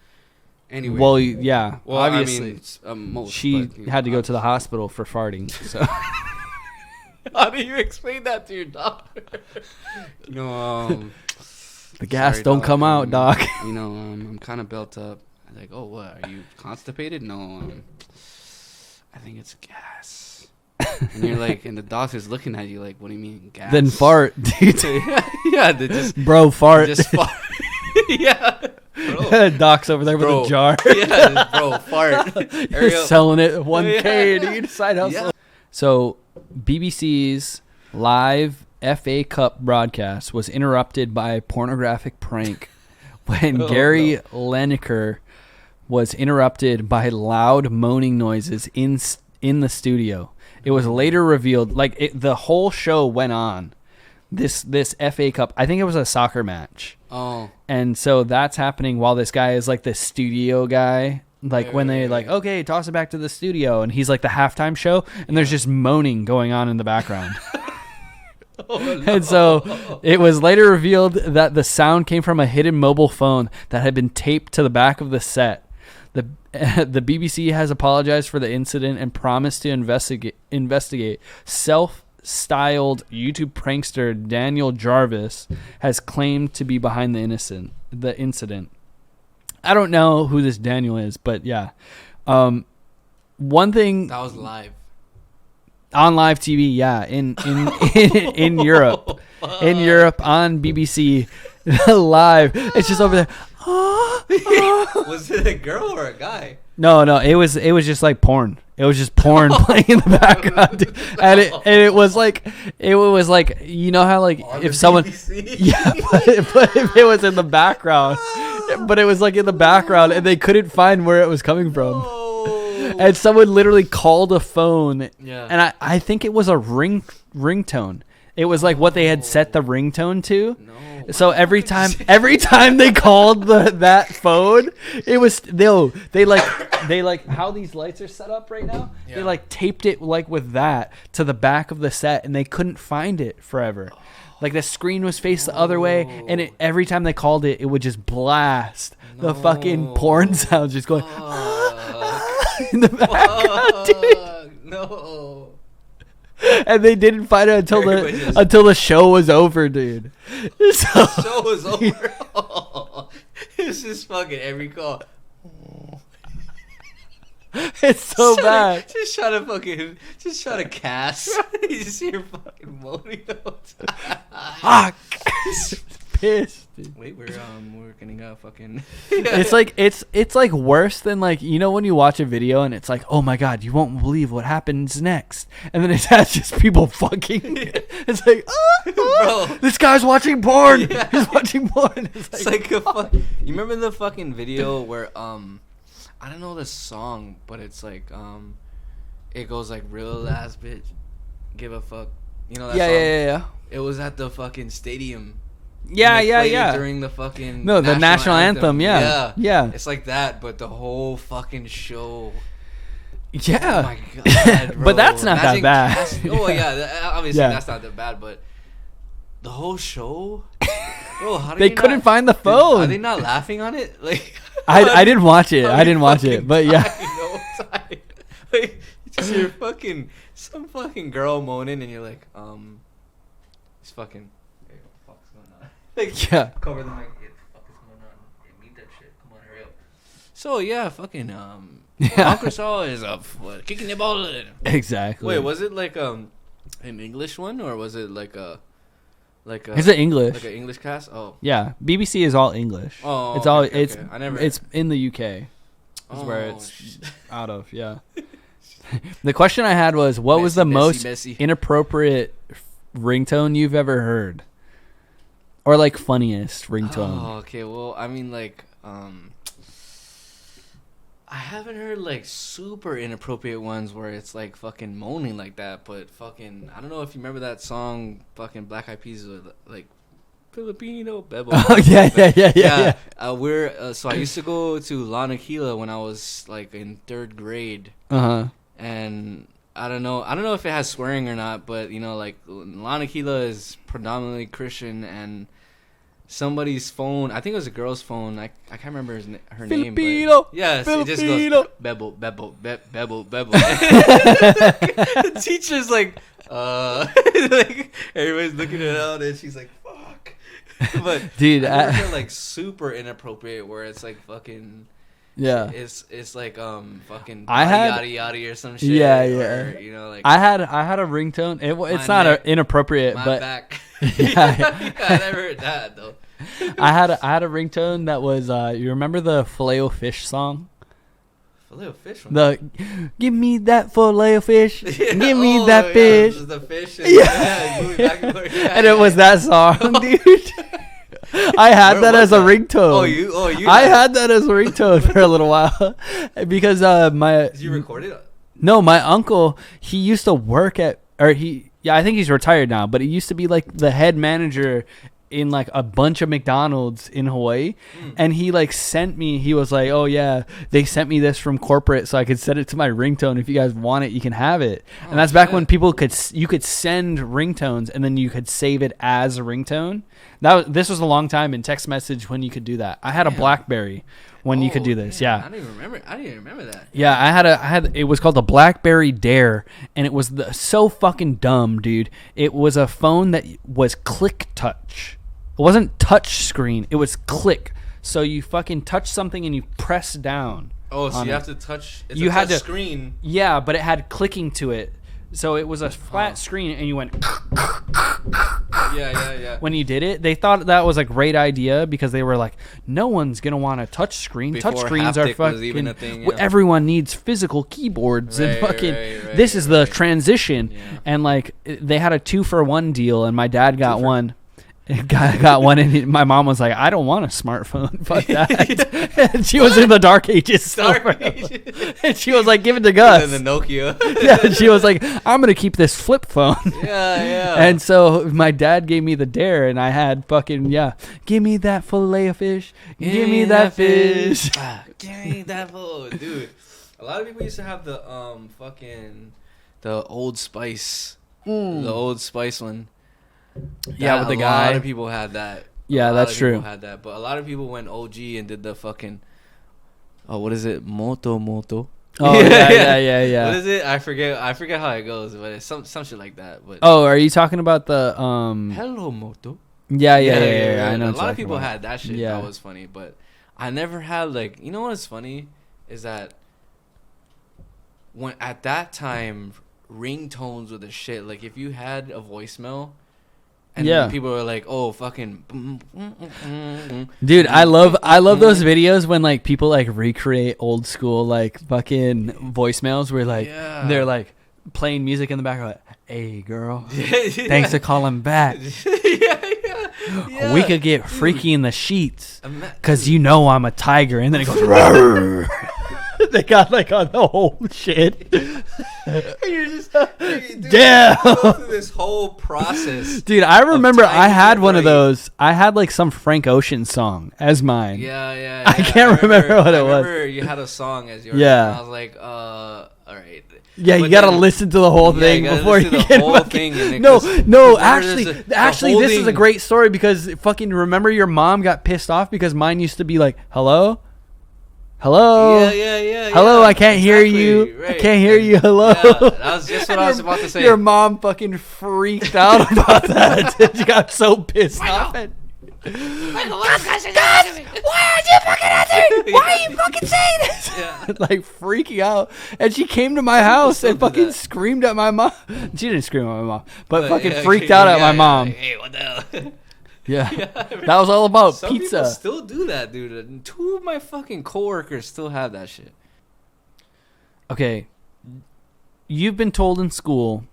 Anyway. well, yeah, Well, obviously, I mean, most. she but, had to go to the hospital for farting. So, How do you explain that to your doctor? the gas Sorry, don't doc, come out, doc. I'm kind of built up. Like, oh, what? Are you constipated? No, I think it's gas. And you're like, and the doctor's looking at you like, what do you mean gas? Then fart, dude. Yeah, they just Bro, fart. just fart. Yeah, bro. Doc's over there with Bro. a jar. Yeah, bro, fart. You're selling it 1K, Yeah. dude. Side hustle. Yeah. So, BBC's live FA Cup broadcast was interrupted by a pornographic prank when Gary Lineker was interrupted by loud moaning noises in the studio. It was later revealed, the whole show went on. This FA Cup, I think it was a soccer match. Oh. And so that's happening while this guy is like the studio guy. Like when they okay, toss it back to the studio, and he's like the halftime show, and there's just moaning going on in the background. Oh, no. And so it was later revealed that the sound came from a hidden mobile phone that had been taped to the back of the set. The BBC has apologized for the incident and promised to investigate. Self-styled YouTube prankster Daniel Jarvis has claimed to be behind the incident. I don't know who this Daniel is, but yeah. One thing That was live. on live TV, yeah, in Europe. In Europe on BBC, live. It's just over there. Was it a girl or a guy? No, it was just like porn. It was just porn playing in the background, dude. And it was like you know how like On if the someone BBC? yeah, but if it was in the background, but it was like in the background and they couldn't find where it was coming from. Oh. And someone literally called a phone, Yeah. and I think it was a ringtone. It was like what they had set the ringtone to. No. So every time they called that phone, it was they like how these lights are set up right now. Yeah. They like taped it like with that to the back of the set, and they couldn't find it forever. Like the screen was faced the other way, and every time they called it, it would just blast the fucking porn sounds just going in the background, dude. No. And they didn't find it until the show was over, dude. So, Show was over. It's just fucking every call. it's so bad. Just try to cast. You just hear fucking moaning notes. Fuck. Pissed, dude. Wait, we're getting a fucking. It's like worse than like, you know when you watch a video and it's like, oh my god, you won't believe what happens next, and then it's just people fucking. It's like, Bro. this guy's watching porn. Yeah. He's watching porn. It's like a fuck. You remember the fucking video where I don't know the song, but it's like it goes like real ass bitch, give a fuck. You know that song? Yeah. It was at the fucking stadium. Yeah, And they yeah, played it yeah. During the fucking No, the national anthem. Yeah. It's like that, but the whole fucking show. Yeah. Oh my god, bro. But that's not that Imagine bad. oh yeah, obviously Yeah. that's not that bad, but the whole show. Bro, how do They you couldn't not, find the Are phone. they not laughing on it? Like I didn't watch it. how I didn't many watch it. fucking But yeah. times, no time. Like you just hear some fucking girl moaning, and you're like, it's fucking. Hey, what the fuck's going on? Like, Yeah. cover the mic. Hey, what the fuck is going on? Hey, meet that shit. Come on, hurry up. So yeah, fucking Yeah. Uncle Saw is kicking the ball. Exactly. Wait, was it like an English one, or was it like a Is it English? like an English cast? Oh, Yeah, BBC is all English. Oh, it's okay, all okay, it's okay. I never- it's in the UK. Is where Oh, it's shit. out of. Yeah. The question I had was, what was Messy, the messy, most messy. inappropriate ringtone you've ever heard, or like funniest ringtone? Oh, okay. Well, I mean, like, I haven't heard like super inappropriate ones where it's like fucking moaning like that, but fucking, I don't know if you remember that song, fucking Black Eyed Peas, with, like Filipino Bebo. Oh yeah. So I used to go to La Naquila when I was like in 3rd grade, and I don't know if it has swearing or not, but you know, like La Naquila is predominantly Christian, and somebody's phone, I think it was a girl's phone, I can't remember her name, Filipino, but yes, Filipino. it just goes Bebo, Bebo. The teacher's like like everybody's looking at it out, and she's like, fuck. But Dude, I never heard, like super inappropriate where it's like fucking yeah. it's like fucking I had- yada yada or some shit. Yeah, or, yeah. you know, like I had a ringtone. It's My not neck, inappropriate, my but back. Yeah. I never heard that though. I had a ringtone that was you remember the Filet-O-Fish song? Filet-O-Fish one. The give me that Filet-O-Fish, Yeah, give me oh, that yeah, fish. this is the fish. And, Yeah. moving back and forth. Yeah, And it was yeah. that song, dude. I had Where that was as a that? ringtone. Oh, you. I had that as a ringtone for a little while because my Did you record it? no, my uncle, he used to work at, or I think he's retired now, but he used to be like the head manager in like a bunch of McDonald's in Hawaii. And he like sent me, he was like, oh yeah, they sent me this from corporate so I could set it to my ringtone. If you guys want it, you can have it. Oh, and that's back when shit. people you could send ringtones and then you could save it as a ringtone. This was a long time in text message when you could do that. I had a Damn. BlackBerry when you could do this. Yeah. Yeah. I didn't even remember that. Yeah, I had it was called the BlackBerry Dare, and it was so fucking dumb, dude. It was a phone that was click touch. It wasn't touch screen, it was click. So you fucking touch something and you press down. Oh, so on you it. have to touch. It's You a had touch to- screen. Yeah, but it had clicking to it. So it was a flat screen and you went Yeah. Yeah. When you did it, they thought that was a great idea because they were like, no one's gonna want a touch screen. Before Touch screens are haptic was even fucking. a thing, yeah. Everyone needs physical keyboards and fucking. This is the transition, and like they had a 2-for-1 deal, and my dad got one. Got one, and my mom was like, "I don't want a smartphone." Fuck that. And she was in the dark ages. And she was like, "Give it to Gus." And the Nokia. Yeah, and she was like, "I'm gonna keep this flip phone." Yeah. And so my dad gave me the Dare, and I had fucking give me that fillet of fish. Give me that fish. Give me that fish, dude. A lot of people used to have the the Old Spice, the Old Spice one. Yeah, with the guy. A lot of people had that. Yeah, that's true. Had that, but a lot of people went OG and did the fucking. Oh, what is it? Moto. Oh yeah. What is it? I forget how it goes, but it's some shit like that. But oh, are you talking about the Hello Moto. Yeah. I know. A lot of people had that shit. Yeah. That was funny, but I never had like. You know what's funny is that when at that time ringtones were the shit. Like if you had a voicemail. And people were like, "Oh, fucking." Dude, I love those videos when like people like recreate old school like fucking voicemails where like they're like playing music in the background. Like, hey, girl, thanks for calling back. We could get freaky in the sheets because you know I'm a tiger, and then it goes. They got like on the whole shit. You're just damn. Go through this whole process. Dude, I remember I had one of those. I had like some Frank Ocean song as mine. Yeah. I can't remember what it was. I remember you had a song as yours. Yeah. And I was like, all right. Yeah, you gotta listen to the whole thing before you get whole thing. No. Actually, this is a great story because fucking remember your mom got pissed off because mine used to be like, hello. Yeah. Hello, I can't hear you. Right. I can't hear you. Hello. Yeah, that was just what I was about to say. Your mom fucking freaked out about that. She got so pissed off. Gus, why aren't you fucking answering? Why are you fucking saying this? Yeah. Like freaking out. And she came to my house and fucking screamed at my mom. She didn't scream at my mom, but fucking freaked out at my mom. Like, hey, what the hell? Yeah. That was all about Some pizza. People still do that, dude. 2 of my fucking coworkers still have that shit. Okay. You've been told in school,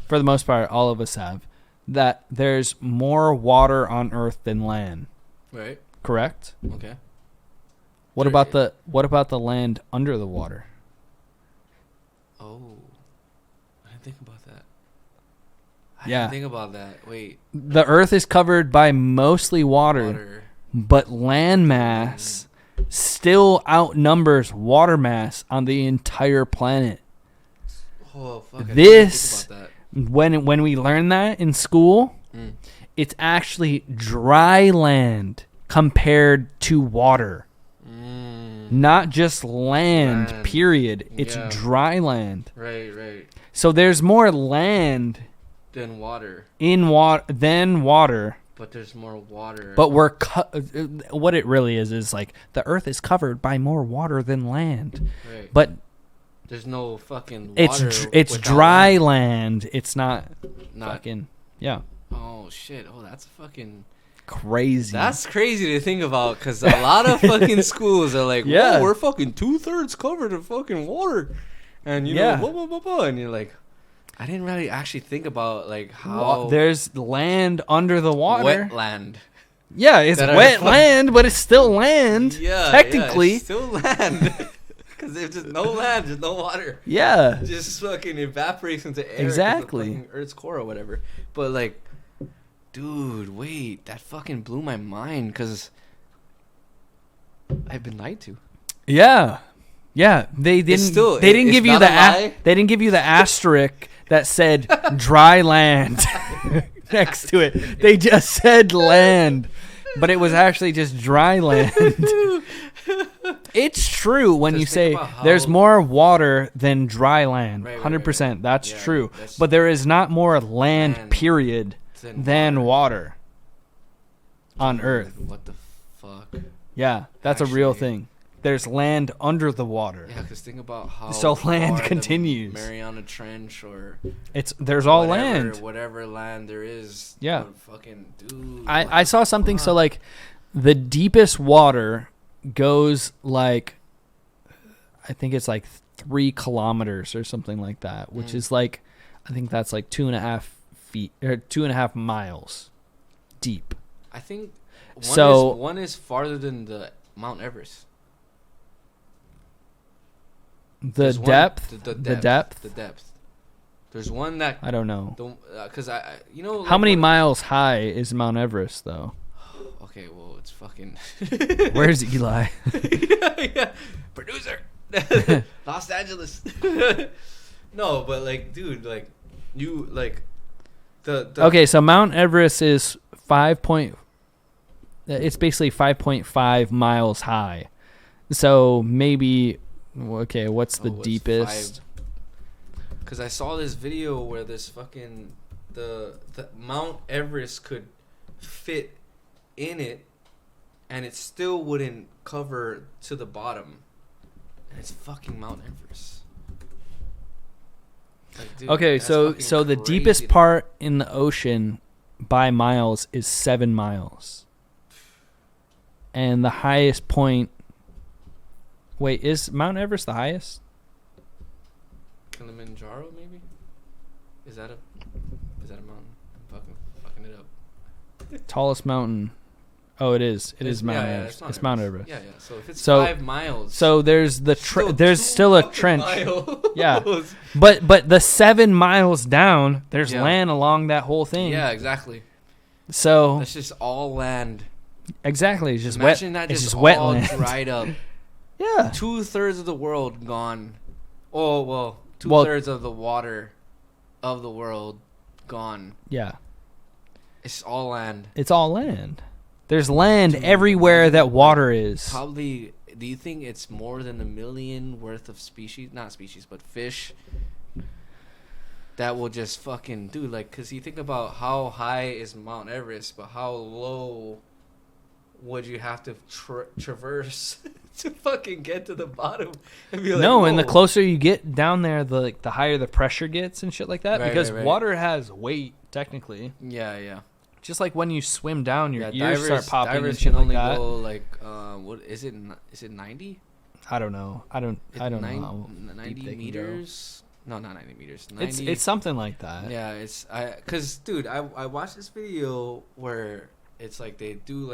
for the most part, all of us have, that there's more water on Earth than land. Right. Correct? Okay. What about the land under the water? Oh. I didn't think about that. I Yeah. didn't think about that. Wait. The Earth is covered by mostly water. But land mass still outnumbers water mass on the entire planet. Oh, fuck. This, I didn't think about that. when we learn that in school, it's actually dry land compared to water. Not just land, period. It's dry land. Right. So there's more land Than water. Than water. But there's more water. But what it really is like the Earth is covered by more water than land. Right. But there's no fucking water. It's dry land. It's not fucking Oh shit! Oh, that's fucking crazy. That's crazy to think about because a lot of fucking schools are like, "Whoa, we're fucking 2/3 covered in fucking water," and you know, blah blah blah blah, and you're like, I didn't really actually think about like how there's land under the water. Wetland. Yeah, it's wet land, but it's still land. Yeah, technically, it's still land. Because if there's no land, there's no water. Yeah, it just fucking evaporates into air. Exactly. Earth's core or whatever. But like, dude, wait, that fucking blew my mind because I've been lied to. Yeah. They didn't. They didn't give you the. They didn't give you the asterisk that said dry land next to it. They just said land, but it was actually just dry land. It's true when you say there's more water than dry land. 100%. That's true. But there is not more land period than water on Earth. What the fuck? Yeah, that's a real thing. there's land under the water. Yeah, because think about how So land far continues. The Mariana Trench or There's all land. Whatever land there is. Yeah. Fucking dude. I saw something. So like, the deepest water goes like, I think it's like 3 kilometers or something like that, which is like, I think that's like 2.5 feet or 2.5 miles deep. I think one is farther than the Mount Everest. The depth. The depth. There's one that I don't know. Because like how many miles high is Mount Everest though? Okay, well it's fucking. Where's Eli? yeah. Producer. Los Angeles. No, but like, dude, like you like the. Okay, so Mount Everest is it's basically 5.5 miles high. So maybe, okay, what's the deepest? Because I saw this video where this fucking the Mount Everest could fit in it, and it still wouldn't cover to the bottom. And it's fucking Mount Everest. Like, dude, Okay, so the crazy deepest part in the ocean by miles is 7 miles. And the highest point... Wait, is Mount Everest the highest? Kilimanjaro, maybe? Is that a mountain? I'm fucking it up. Tallest mountain. Oh, it is. It is Mount Everest. It's Mount Everest. Yeah. So if it's 5 miles. So there's there's still a trench. Miles. Yeah. But the 7 miles down, there's land along that whole thing. Yeah, exactly. So that's just all land. Exactly. It's just Imagine wet. that it's just just all wetland. dried up. Yeah. 2/3 of the world gone. Oh well, 2/3 of the water of the world gone. Yeah. It's all land. It's all land. There's land everywhere that water is. Probably. Do you think it's more than 1 million worth of species? Not species, but fish. That will just fucking do because you think about how high is Mount Everest, but how low would you have to traverse to fucking get to the bottom? And be like, no, and the closer you get down there, the higher the pressure gets and shit like that. Right, because right. Water has weight, technically. Yeah. Just like when you swim down, your ears divers, start popping divers and shit can like only that. go what is it? Is it 90? I don't know. I don't know. How 90 meters? No, not 90 meters. 90. It's something like that. Yeah, cause dude, I watched this video where it's like they do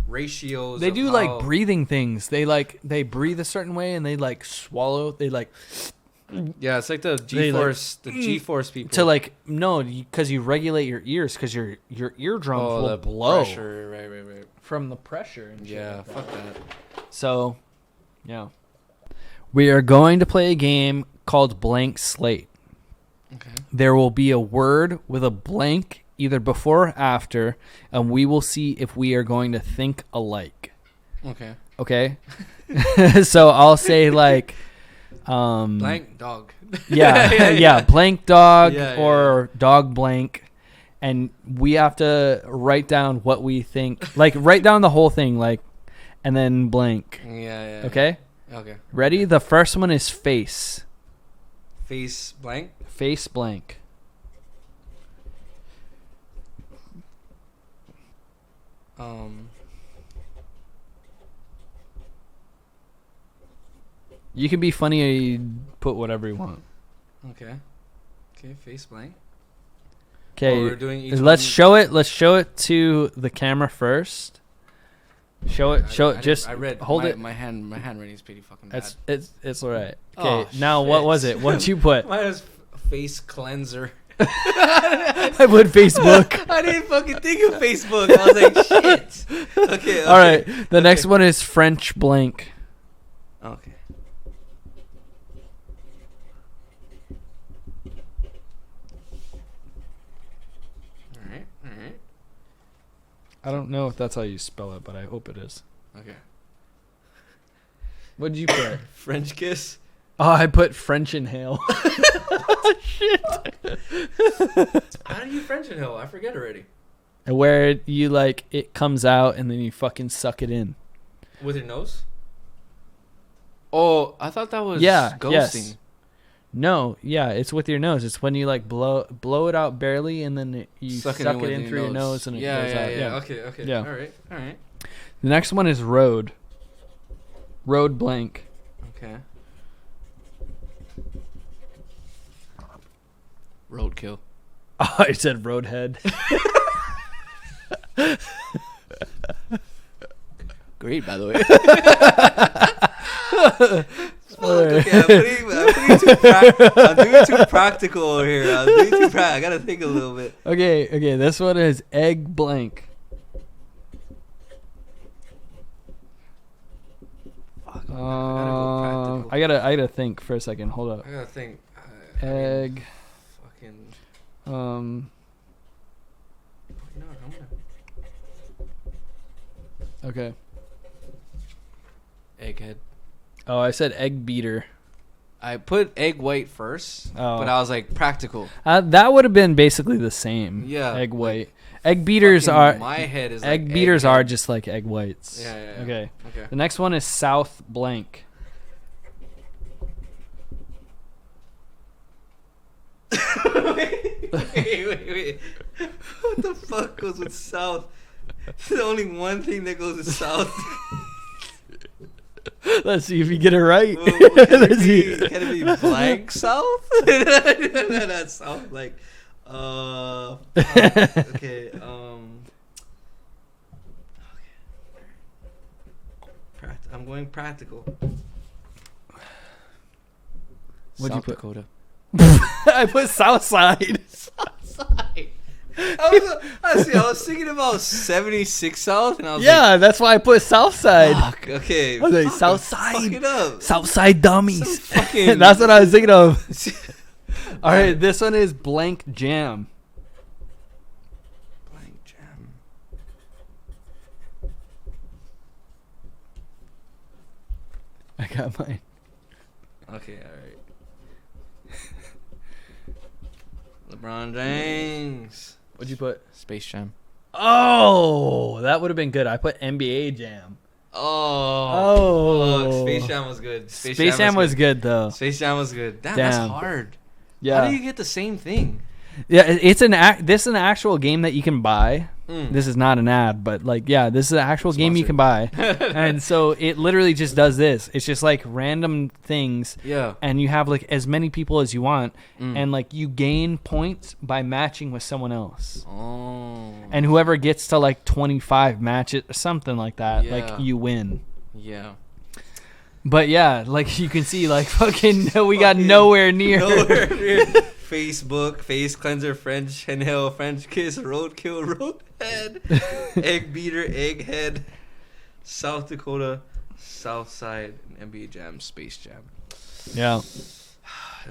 ratios. They do breathing things. They breathe a certain way and they swallow. They yeah, it's like the G-force, G-force people. To because you regulate your ears because your eardrums will blow. Pressure, right. From the pressure and shit. Yeah, like fuck that. So, yeah. We are going to play a game called Blank Slate. Okay. There will be a word with a blank either before or after, and we will see if we are going to think alike. Okay? So I'll say blank dog. Yeah, blank dog or dog blank, and we have to write down what we think. Write down the whole thing, and then blank. Yeah. Okay? Okay. Ready? The first one is face. Face blank? Face blank. You can be funny or you put whatever you want. Okay, face blank. Okay, let's show it. Let's show it to the camera first. Show it. Just I read. Hold it. My handwriting is pretty fucking bad. It's alright. Okay. Now what was it? What'd you put? Mine was face cleanser. I put Facebook. I didn't fucking think of Facebook. I was like, shit. Okay. All right. The next one is French blank. Okay. All right. I don't know if that's how you spell it, but I hope it is. Okay. What did you put? French kiss. Oh, I put French inhale. Shit. How do you French inhale? I forget already. Where you it comes out and then you fucking suck it in. With your nose? Oh, I thought that was ghosting. Yes. No, yeah, it's with your nose. It's when you like blow it out barely, and then you suck it in through your nose, and it goes out. Yeah. Okay. Yeah. All right. The next one is road. Road blank. Okay. Roadkill. Oh, I said roadhead. Great, by the way. Okay, I'm doing too practical over here. I gotta think a little bit. Okay. This one is egg blank. Fuck, I gotta think for a second. Hold up. I gotta think. Egg. Fucking. Um. No, Okay. Egghead. Oh, I said egg beater. I put egg white first, but I was like practical. That would have been basically the same. Yeah. Egg white. Egg beaters are. My head is egg like beaters egg are head. just like egg whites. Yeah. Okay. Okay. The next one is South blank. Wait. What the fuck goes with South? There's only one thing that goes with South. Let's see if you get it right. Well, can it be blank South? Not South, like, okay, I'm going practical. What'd you put? Dakota. I put Southside. Southside. I was thinking about 76 South, and I was Yeah, that's why I put Southside. fuck, okay. I was like, Fuck Southside. it up. Southside dummies. Fucking- That's what I was thinking of. All right, this one is blank jam. Blank jam. I got mine. Okay, all right. LeBron James. What'd you put? Space Jam. Oh, that would have been good. I put NBA Jam. Oh. Space Jam was good. Space Jam was good though. Space Jam was good. Damn, Damn. that's hard. Yeah. How do you get the same thing? Yeah, this is an actual game that you can buy. This is not an ad, but like, yeah, this is an actual game you can buy. And so it literally just does this. It's just like random things. Yeah. And you have like as many people as you want. And like you gain points by matching with someone else. Oh. And whoever gets to like 25 matches, something like that, Yeah. like you win. Yeah. But yeah, like you can see, like fucking, we got nowhere near. Nowhere near. Facebook, face cleanser, French inhale, French kiss, roadkill, roadhead, egg beater, egghead, South Dakota, Southside, NBA Jam, Space Jam. Yeah.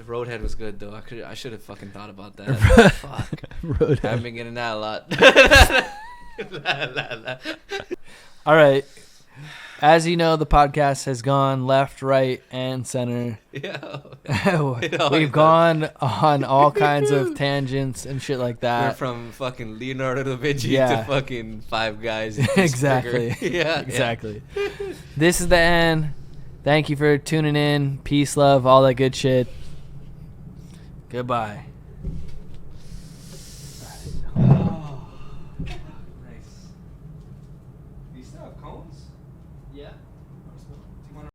Roadhead was good though. I should have fucking thought about that. Fuck. Roadhead. I've been getting that a lot. All right. As you know, the podcast has gone left, right, and center. Yeah. We've gone on all kinds of tangents and shit like We're that. from fucking Leonardo da Vinci Yeah. to fucking Five Guys. Exactly. Yeah. Exactly. This is the end. Thank you for tuning in. Peace, love, all that good shit. Goodbye.